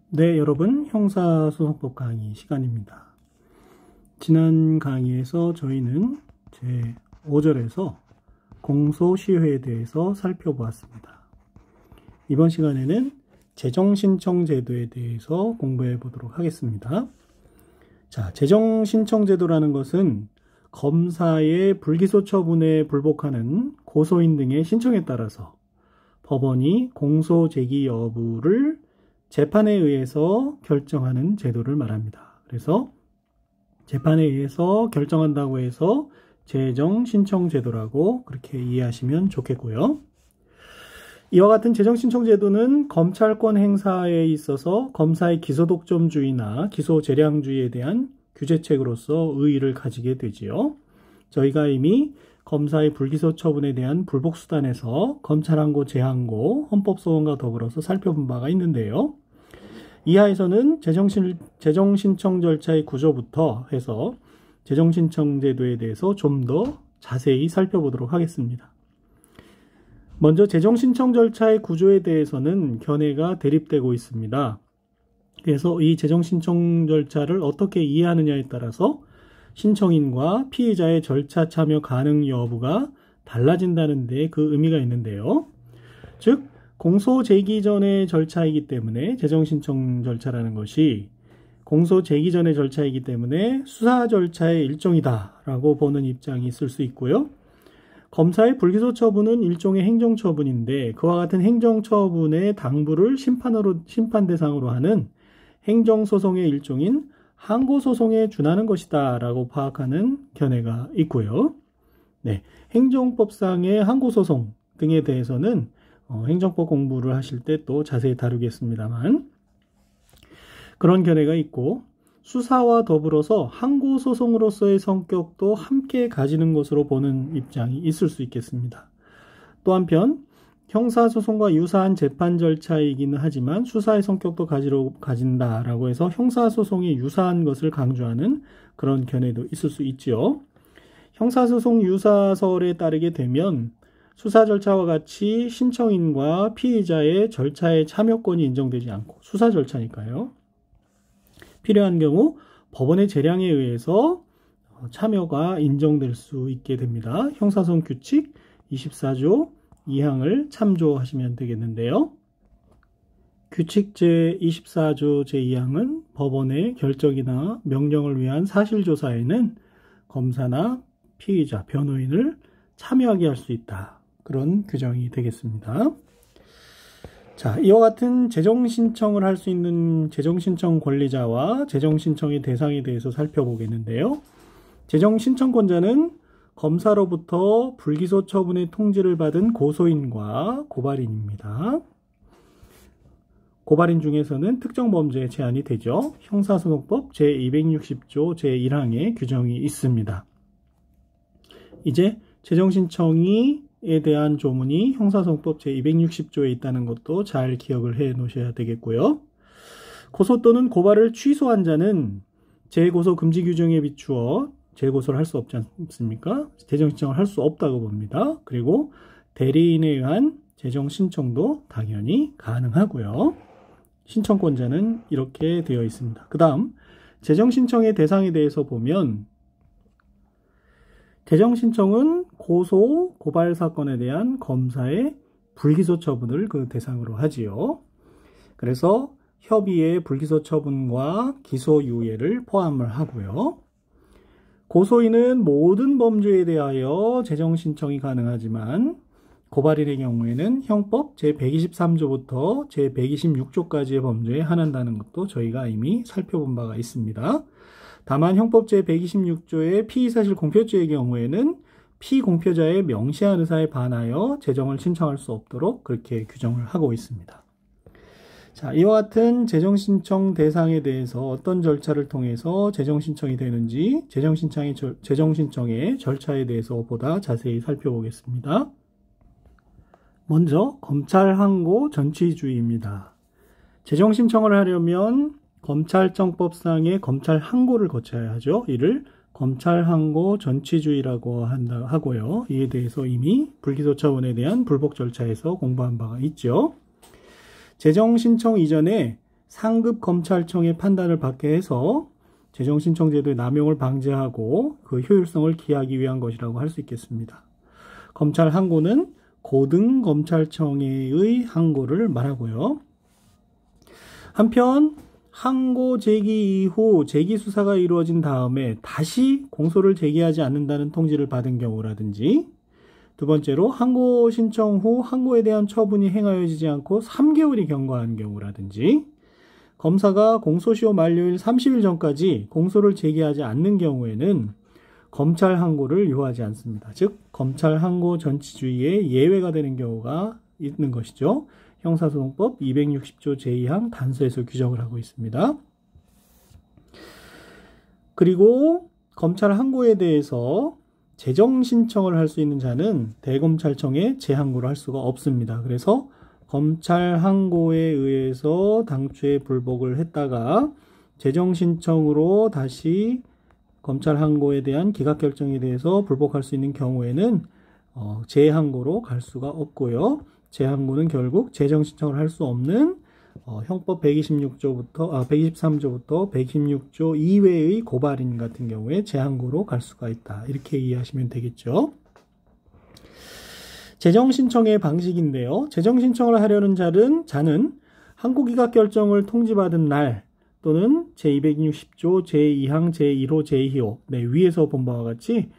네, 여러분, 형사소송법 강의 시간입니다. 지난 강의에서 저희는 제5절에서 공소시효에 대해서 살펴보았습니다. 이번 시간에는 재정신청제도에 대해서 공부해 보도록 하겠습니다. 자, 재정신청제도라는 것은 검사의 불기소 처분에 불복하는 고소인 등의 신청에 따라서 법원이 공소 제기 여부를 재판에 의해서 결정하는 제도를 말합니다. 그래서 재판에 의해서 결정한다고 해서 재정신청제도라고 그렇게 이해하시면 좋겠고요. 이와 같은 재정신청제도는 검찰권 행사에 있어서 검사의 기소독점주의나 기소재량주의에 대한 규제책으로서 의의를 가지게 되지요. 저희가 이미 검사의 불기소 처분에 대한 불복수단에서 검찰항고, 재항고, 헌법소원과 더불어서 살펴본 바가 있는데요. 이하에서는 재정신청 절차의 구조부터 해서 재정신청제도에 대해서 좀 더 자세히 살펴보도록 하겠습니다. 먼저 재정신청 절차의 구조에 대해서는 견해가 대립되고 있습니다. 그래서 이 재정신청 절차를 어떻게 이해하느냐에 따라서 신청인과 피의자의 절차 참여 가능 여부가 달라진다는 데 그 의미가 있는데요. 즉, 공소 제기 전의 절차이기 때문에 재정신청 절차라는 것이 공소 제기 전의 절차이기 때문에 수사 절차의 일종이다라고 보는 입장이 있을 수 있고요. 검사의 불기소 처분은 일종의 행정처분인데 그와 같은 행정처분의 당부를 심판 대상으로 하는 행정소송의 일종인 항고소송에 준하는 것이다 라고 파악하는 견해가 있고요. 네, 행정법상의 항고소송 등에 대해서는 행정법 공부를 하실 때 또 자세히 다루겠습니다만 그런 견해가 있고 수사와 더불어서 항고소송으로서의 성격도 함께 가지는 것으로 보는 입장이 있을 수 있겠습니다. 또 한편 형사소송과 유사한 재판 절차이기는 하지만 수사의 성격도 가진다라고 해서 형사소송이 유사한 것을 강조하는 그런 견해도 있을 수 있죠. 형사소송 유사설에 따르게 되면 수사 절차와 같이 신청인과 피의자의 절차에 참여권이 인정되지 않고 수사 절차니까요. 필요한 경우 법원의 재량에 의해서 참여가 인정될 수 있게 됩니다. 형사소송 규칙 24조 2항을 참조하시면 되겠는데요. 규칙 제24조 제2항은 법원의 결정이나 명령을 위한 사실조사에는 검사나 피의자, 변호인을 참여하게 할 수 있다. 그런 규정이 되겠습니다. 자, 이와 같은 재정신청을 할 수 있는 재정신청 권리자와 재정신청의 대상에 대해서 살펴보겠는데요. 재정신청권자는 검사로부터 불기소 처분의 통지를 받은 고소인과 고발인입니다. 고발인 중에서는 특정 범죄에 제한이 되죠. 형사소송법 제260조 제1항에 규정이 있습니다. 이제 재정신청에 대한 조문이 형사소송법 제260조에 있다는 것도 잘 기억을 해 놓으셔야 되겠고요. 고소 또는 고발을 취소한 자는 재고소 금지 규정에 비추어 재고소를 할 수 없지 않습니까? 재정신청을 할 수 없다고 봅니다. 그리고 대리인에 의한 재정신청도 당연히 가능하고요. 신청권자는 이렇게 되어 있습니다. 그 다음 재정신청의 대상에 대해서 보면 재정신청은 고소, 고발 사건에 대한 검사의 불기소 처분을 그 대상으로 하지요. 그래서 협의의 불기소 처분과 기소유예를 포함을 하고요. 고소인은 모든 범죄에 대하여 재정신청이 가능하지만 고발인의 경우에는 형법 제123조부터 제126조까지의 범죄에 한한다는 것도 저희가 이미 살펴본 바가 있습니다. 다만 형법 제126조의 피의사실 공표죄의 경우에는 피공표자의 명시한 의사에 반하여 재정을 신청할 수 없도록 그렇게 규정을 하고 있습니다. 자, 이와 같은 재정신청 대상에 대해서 어떤 절차를 통해서 재정신청이 되는지 재정신청의 절차에 대해서 보다 자세히 살펴보겠습니다. 먼저 검찰항고 전치주의입니다. 재정신청을 하려면 검찰청법상의 검찰항고를 거쳐야 하죠. 이를 검찰항고 전치주의라고 하고요. 이에 대해서 이미 불기소 처분에 대한 불복 절차에서 공부한 바가 있죠. 재정신청 이전에 상급 검찰청의 판단을 받게 해서 재정신청제도의 남용을 방지하고 그 효율성을 기하기 위한 것이라고 할 수 있겠습니다. 검찰 항고는 고등검찰청의 항고를 말하고요. 한편 항고 제기 이후 제기 수사가 이루어진 다음에 다시 공소를 제기하지 않는다는 통지를 받은 경우라든지, 두 번째로 항고 신청 후 항고에 대한 처분이 행하여지지 않고 3개월이 경과한 경우라든지, 검사가 공소시효 만료일 30일 전까지 공소를 제기하지 않는 경우에는 검찰 항고를 요하지 않습니다. 즉 검찰 항고 전치주의에 예외가 되는 경우가 있는 것이죠. 형사소송법 260조 제2항 단서에서 규정을 하고 있습니다. 그리고 검찰 항고에 대해서 재정 신청을 할 수 있는 자는 대검찰청에 재항고를 할 수가 없습니다. 그래서 검찰 항고에 의해서 당초에 불복을 했다가 재정 신청으로 다시 검찰 항고에 대한 기각 결정에 대해서 불복할 수 있는 경우에는 재항고로 갈 수가 없고요. 재항고는 결국 재정 신청을 할 수 없는 형법 123조부터 126조 이외의 고발인 같은 경우에 재항고로 갈 수가 있다. 이렇게 이해하시면 되겠죠. 재정 신청의 방식인데요. 재정 신청을 하려는 자는 항고 기각 결정을 통지받은 날 또는 제260조 제2항 제1호 제2호 위에서 본 바와 같이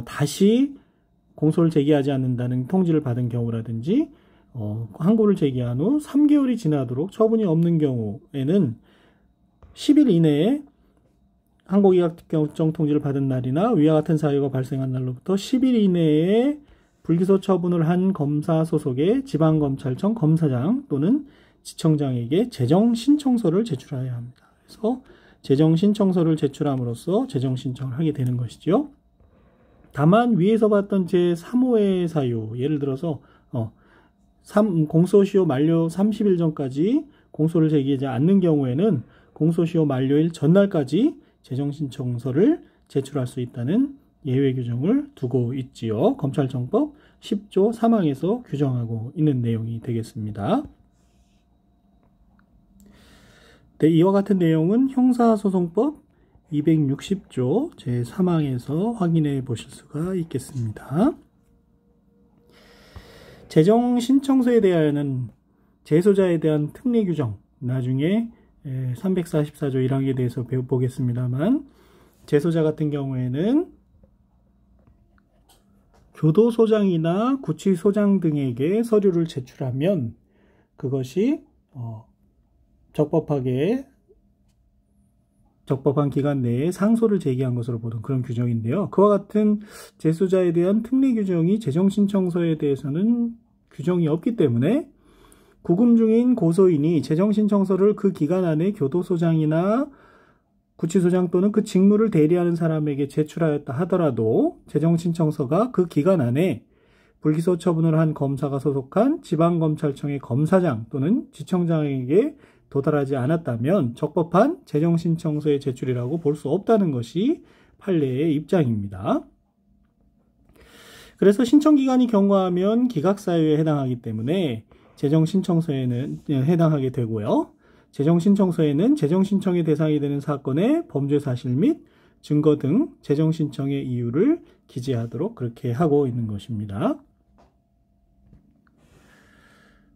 다시 공소를 제기하지 않는다는 통지를 받은 경우라든지, 항고를 제기한 후 3개월이 지나도록 처분이 없는 경우에는 10일 이내에 항고 기각 결정 통지를 받은 날이나 위와 같은 사유가 발생한 날로부터 10일 이내에 불기소 처분을 한 검사 소속의 지방검찰청 검사장 또는 지청장에게 재정신청서를 제출해야 합니다. 그래서 재정신청서를 제출함으로써 재정신청을 하게 되는 것이죠. 다만 위에서 봤던 제3호의 사유, 예를 들어서 공소시효 만료 30일 전까지 공소를 제기하지 않는 경우에는 공소시효 만료일 전날까지 재정신청서를 제출할 수 있다는 예외 규정을 두고 있지요. 검찰청법 10조 3항에서 규정하고 있는 내용이 되겠습니다. 네, 이와 같은 내용은 형사소송법 260조 제3항에서 확인해 보실 수가 있겠습니다. 재정신청서에 대하여는 재소자에 대한 특례 규정, 나중에 344조 1항에 대해서 배워보겠습니다만, 재소자 같은 경우에는 교도소장이나 구치소장 등에게 서류를 제출하면 그것이 적법한 기간 내에 상소를 제기한 것으로 보는 그런 규정인데요. 그와 같은 재소자에 대한 특례 규정이 재정신청서에 대해서는 규정이 없기 때문에 구금 중인 고소인이 재정신청서를 그 기간 안에 교도소장이나 구치소장 또는 그 직무를 대리하는 사람에게 제출하였다 하더라도 재정신청서가 그 기간 안에 불기소 처분을 한 검사가 소속한 지방검찰청의 검사장 또는 지청장에게 도달하지 않았다면 적법한 재정신청서의 제출이라고 볼 수 없다는 것이 판례의 입장입니다. 그래서 신청기간이 경과하면 기각사유에 해당하기 때문에 재정신청서에는 해당하게 되고요. 재정신청서에는 재정신청의 대상이 되는 사건의 범죄사실 및 증거 등 재정신청의 이유를 기재하도록 그렇게 하고 있는 것입니다.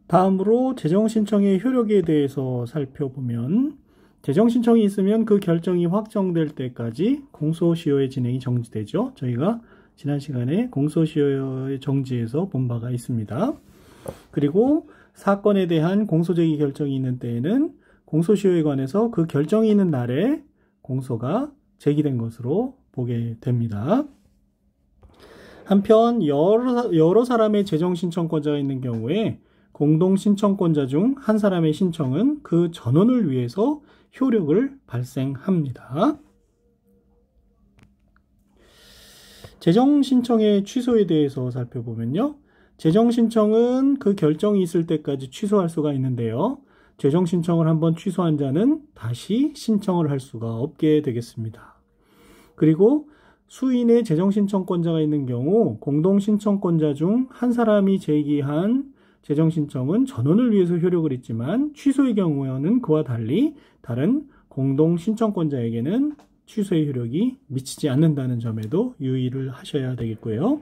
다음으로 재정신청의 효력에 대해서 살펴보면, 재정신청이 있으면 그 결정이 확정될 때까지 공소시효의 진행이 정지되죠. 저희가 지난 시간에 공소시효의 정지에서 본 바가 있습니다. 그리고 사건에 대한 공소제기 결정이 있는 때에는 공소시효에 관해서 그 결정이 있는 날에 공소가 제기된 것으로 보게 됩니다. 한편 여러 사람의 재정신청권자가 있는 경우에 공동신청권자 중 한 사람의 신청은 그 전원을 위해서 효력을 발생합니다. 재정신청의 취소에 대해서 살펴보면요. 재정신청은 그 결정이 있을 때까지 취소할 수가 있는데요. 재정신청을 한번 취소한 자는 다시 신청을 할 수가 없게 되겠습니다. 그리고 수인의 재정신청권자가 있는 경우 공동신청권자 중 한 사람이 제기한 재정신청은 전원을 위해서 효력을 있지만 취소의 경우에는 그와 달리 다른 공동신청권자에게는 취소의 효력이 미치지 않는다는 점에도 유의를 하셔야 되겠고요.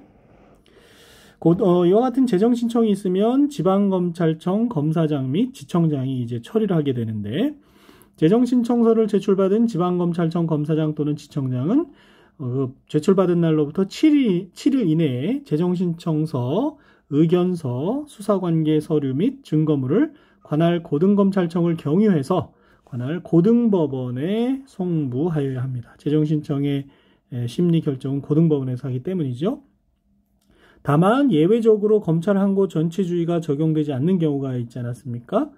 이와 같은 재정신청이 있으면 지방검찰청 검사장 및 지청장이 이제 처리를 하게 되는데, 재정신청서를 제출받은 지방검찰청 검사장 또는 지청장은 제출받은 날로부터 7일 이내에 재정신청서, 의견서, 수사관계 서류 및 증거물을 관할 고등검찰청을 경유해서 관할 고등법원에 송부하여야 합니다. 재정신청의 심리 결정은 고등법원에서 하기 때문이죠. 다만 예외적으로 검찰 항고 전치주의가 적용되지 않는 경우가 있지 않았습니까?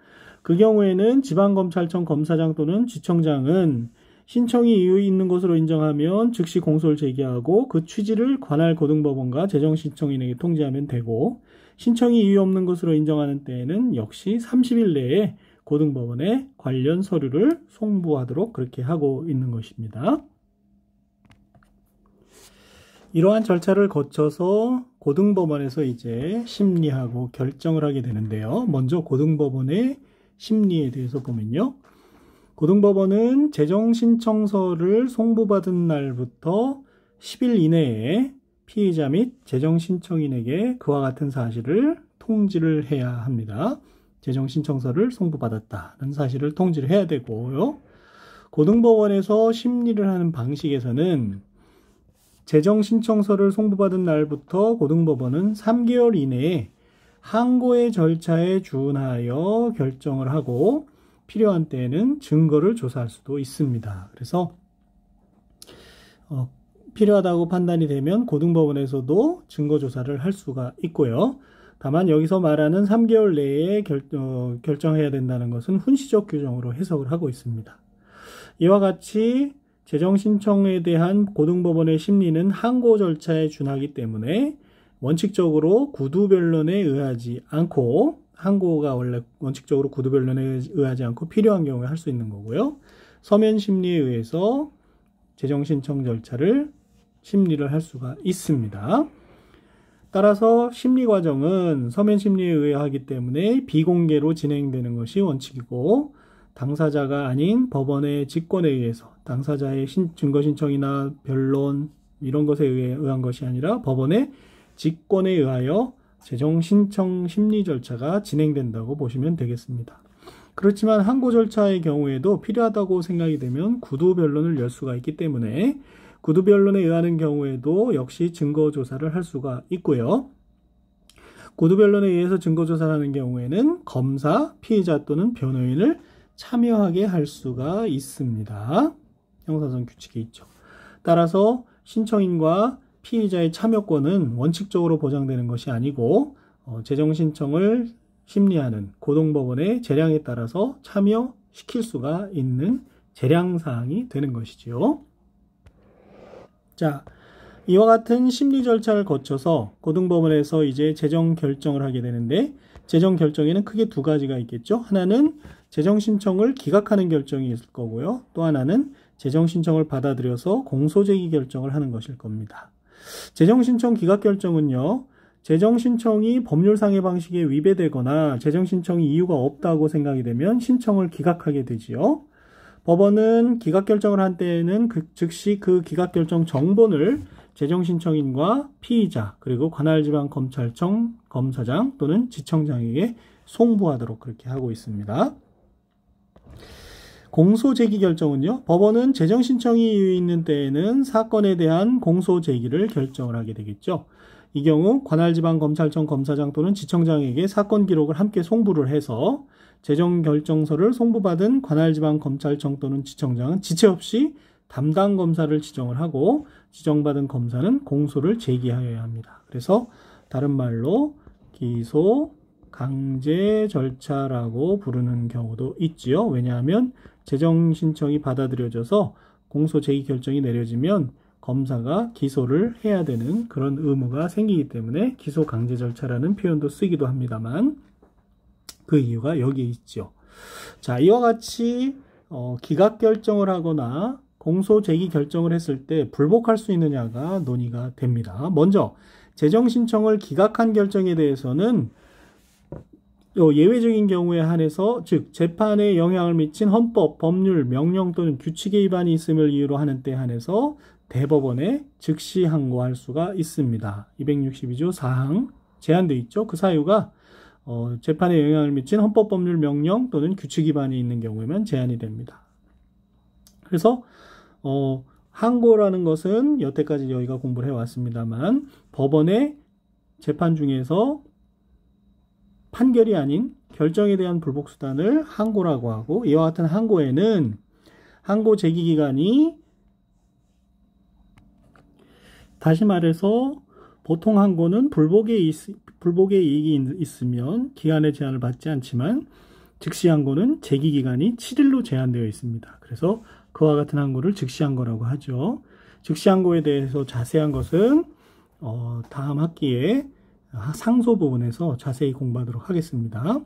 그 경우에는 지방검찰청 검사장 또는 지청장은 신청이 이유 있는 것으로 인정하면 즉시 공소를 제기하고 그 취지를 관할 고등법원과 재정신청인에게 통지하면 되고, 신청이 이유 없는 것으로 인정하는 때에는 역시 30일 내에 고등법원에 관련 서류를 송부하도록 그렇게 하고 있는 것입니다. 이러한 절차를 거쳐서 고등법원에서 이제 심리하고 결정을 하게 되는데요. 먼저 고등법원의 심리에 대해서 보면요. 고등법원은 재정신청서를 송부받은 날부터 10일 이내에 피의자 및 재정신청인에게 그와 같은 사실을 통지를 해야 합니다. 재정신청서를 송부받았다는 사실을 통지를 해야 되고요. 고등법원에서 심리를 하는 방식에서는 재정신청서를 송부받은 날부터 고등법원은 3개월 이내에 항고의 절차에 준하여 결정을 하고 필요한 때에는 증거를 조사할 수도 있습니다. 그래서 필요하다고 판단이 되면 고등법원에서도 증거 조사를 할 수가 있고요. 다만 여기서 말하는 3개월 내에 결정해야 된다는 것은 훈시적 규정으로 해석을 하고 있습니다. 이와 같이 재정신청에 대한 고등법원의 심리는 항고 절차에 준하기 때문에 원칙적으로 구두변론에 의하지 않고, 항고가 원래 원칙적으로 구두변론에 의하지 않고 필요한 경우에 할 수 있는 거고요. 서면 심리에 의해서 재정신청 절차를 심리를 할 수가 있습니다. 따라서 심리 과정은 서면 심리에 의해 하기 때문에 비공개로 진행되는 것이 원칙이고, 당사자가 아닌 법원의 직권에 의해서 당사자의 증거 신청이나 변론 이런 것에 의한 것이 아니라 법원의 직권에 의하여 재정신청 심리 절차가 진행된다고 보시면 되겠습니다. 그렇지만 항고 절차의 경우에도 필요하다고 생각이 되면 구두 변론을 열 수가 있기 때문에 구두 변론에 의하는 경우에도 역시 증거 조사를 할 수가 있고요. 구두 변론에 의해서 증거 조사를 하는 경우에는 검사, 피의자 또는 변호인을 참여하게 할 수가 있습니다. 형사상 규칙에 있죠. 따라서 신청인과 피의자의 참여권은 원칙적으로 보장되는 것이 아니고 재정신청을 심리하는 고등법원의 재량에 따라서 참여시킬 수가 있는 재량사항이 되는 것이지요. 자, 이와 같은 심리 절차를 거쳐서 고등법원에서 이제 재정 결정을 하게 되는데, 재정 결정에는 크게 두 가지가 있겠죠. 하나는 재정 신청을 기각하는 결정이 있을 거고요. 또 하나는 재정 신청을 받아들여서 공소 제기 결정을 하는 것일 겁니다. 재정 신청 기각 결정은요, 재정 신청이 법률상의 방식에 위배되거나 재정 신청이 이유가 없다고 생각이 되면 신청을 기각하게 되지요. 법원은 기각 결정을 한 때에는 즉시 그 기각 결정 정본을 재정 신청인과 피의자 그리고 관할지방검찰청 검사장 또는 지청장에게 송부하도록 그렇게 하고 있습니다. 공소 제기 결정은요, 법원은 재정 신청이 이유 있는 때에는 사건에 대한 공소 제기를 결정을 하게 되겠죠. 이 경우 관할지방검찰청 검사장 또는 지청장에게 사건 기록을 함께 송부를 해서 재정 결정서를 송부받은 관할지방검찰청 또는 지청장은 지체 없이 담당 검사를 지정을 하고 지정받은 검사는 공소를 제기하여야 합니다. 그래서 다른 말로 기소 강제 절차라고 부르는 경우도 있지요. 왜냐하면 재정 신청이 받아들여져서 공소 제기 결정이 내려지면 검사가 기소를 해야 되는 그런 의무가 생기기 때문에 기소 강제 절차라는 표현도 쓰기도 합니다만 그 이유가 여기에 있죠. 자, 이와 같이 기각 결정을 하거나 공소 제기 결정을 했을 때 불복할 수 있느냐가 논의가 됩니다. 먼저 재정 신청을 기각한 결정에 대해서는 예외적인 경우에 한해서, 즉 재판에 영향을 미친 헌법, 법률, 명령 또는 규칙의 위반이 있음을 이유로 하는 때 한해서 대법원에 즉시 항고할 수가 있습니다. 262조 4항 제한되어 있죠. 그 사유가 재판에 영향을 미친 헌법, 법률, 명령 또는 규칙 위반이 있는 경우에만 제한이 됩니다. 그래서 항고라는 것은 여태까지 저희가 공부를 해왔습니다만 법원의 재판 중에서 판결이 아닌 결정에 대한 불복수단을 항고라고 하고, 이와 같은 항고에는 항고 제기기간이, 다시 말해서 보통 항고는 불복의 이익이 있으면 기한의 제한을 받지 않지만, 즉시 항고는 제기기간이 7일로 제한되어 있습니다. 그래서 그와 같은 항고를 즉시 항고라고 하죠. 즉시 항고에 대해서 자세한 것은 다음 학기에 상소 부분에서 자세히 공부하도록 하겠습니다.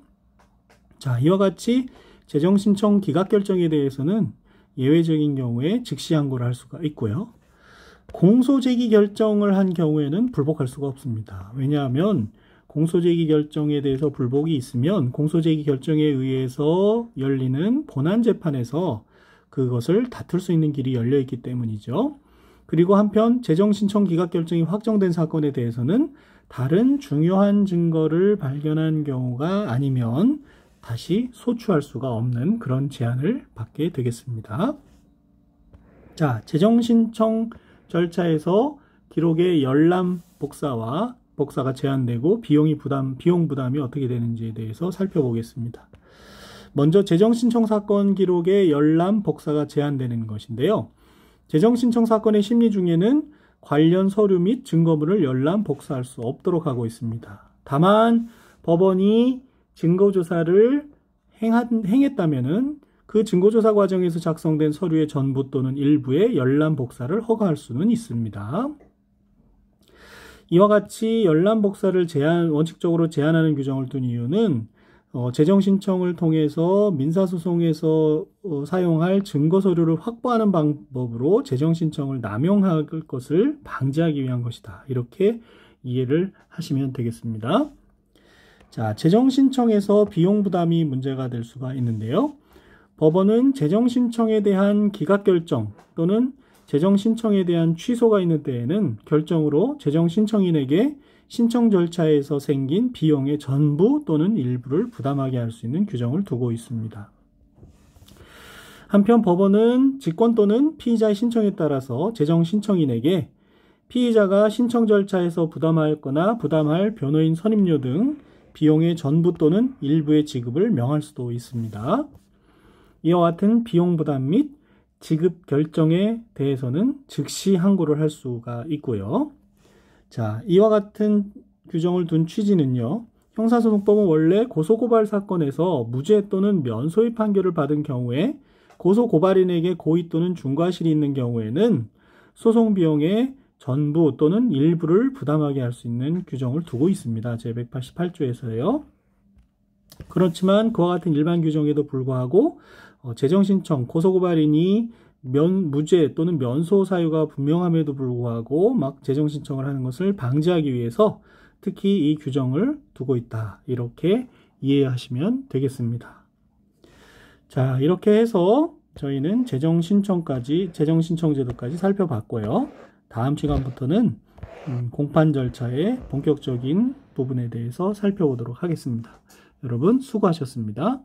자, 이와 같이 재정신청 기각결정에 대해서는 예외적인 경우에 즉시 항고를 할 수가 있고요. 공소제기 결정을 한 경우에는 불복할 수가 없습니다. 왜냐하면 공소제기 결정에 대해서 불복이 있으면 공소제기 결정에 의해서 열리는 본안재판에서 그것을 다툴 수 있는 길이 열려있기 때문이죠. 그리고 한편 재정신청 기각결정이 확정된 사건에 대해서는 다른 중요한 증거를 발견한 경우가 아니면 다시 소추할 수가 없는 그런 제한을 받게 되겠습니다. 자, 재정신청 절차에서 기록의 열람 복사가 제한되고 비용 부담이 어떻게 되는지에 대해서 살펴보겠습니다. 먼저 재정신청 사건 기록의 열람 복사가 제한되는 것인데요. 재정신청 사건의 심리 중에는 관련 서류 및 증거물을 열람 복사할 수 없도록 하고 있습니다. 다만 법원이 증거조사를 행했다면은 그 증거조사 과정에서 작성된 서류의 전부 또는 일부의 열람 복사를 허가할 수는 있습니다. 이와 같이 열람 복사를 원칙적으로 제한하는 규정을 둔 이유는 재정신청을 통해서 민사소송에서 사용할 증거서류를 확보하는 방법으로 재정신청을 남용할 것을 방지하기 위한 것이다. 이렇게 이해를 하시면 되겠습니다. 자, 재정신청에서 비용 부담이 문제가 될 수가 있는데요. 법원은 재정신청에 대한 기각결정 또는 재정신청에 대한 취소가 있는 때에는 결정으로 재정신청인에게 신청 절차에서 생긴 비용의 전부 또는 일부를 부담하게 할 수 있는 규정을 두고 있습니다. 한편 법원은 직권 또는 피의자의 신청에 따라서 재정신청인에게 피의자가 신청 절차에서 부담하였거나 부담할 변호인 선임료 등 비용의 전부 또는 일부의 지급을 명할 수도 있습니다. 이와 같은 비용 부담 및 지급 결정에 대해서는 즉시 항고를 할 수가 있고요. 자, 이와 같은 규정을 둔 취지는요. 형사소송법은 원래 고소고발 사건에서 무죄 또는 면소의 판결을 받은 경우에 고소고발인에게 고의 또는 중과실이 있는 경우에는 소송 비용의 전부 또는 일부를 부담하게 할 수 있는 규정을 두고 있습니다. 제188조에서요. 그렇지만 그와 같은 일반 규정에도 불구하고 재정신청, 고소고발인이 무죄 또는 면소 사유가 분명함에도 불구하고 막 재정신청을 하는 것을 방지하기 위해서 특히 이 규정을 두고 있다. 이렇게 이해하시면 되겠습니다. 자, 이렇게 해서 저희는 재정신청 제도까지 살펴봤고요. 다음 시간부터는 공판 절차의 본격적인 부분에 대해서 살펴보도록 하겠습니다. 여러분 수고하셨습니다.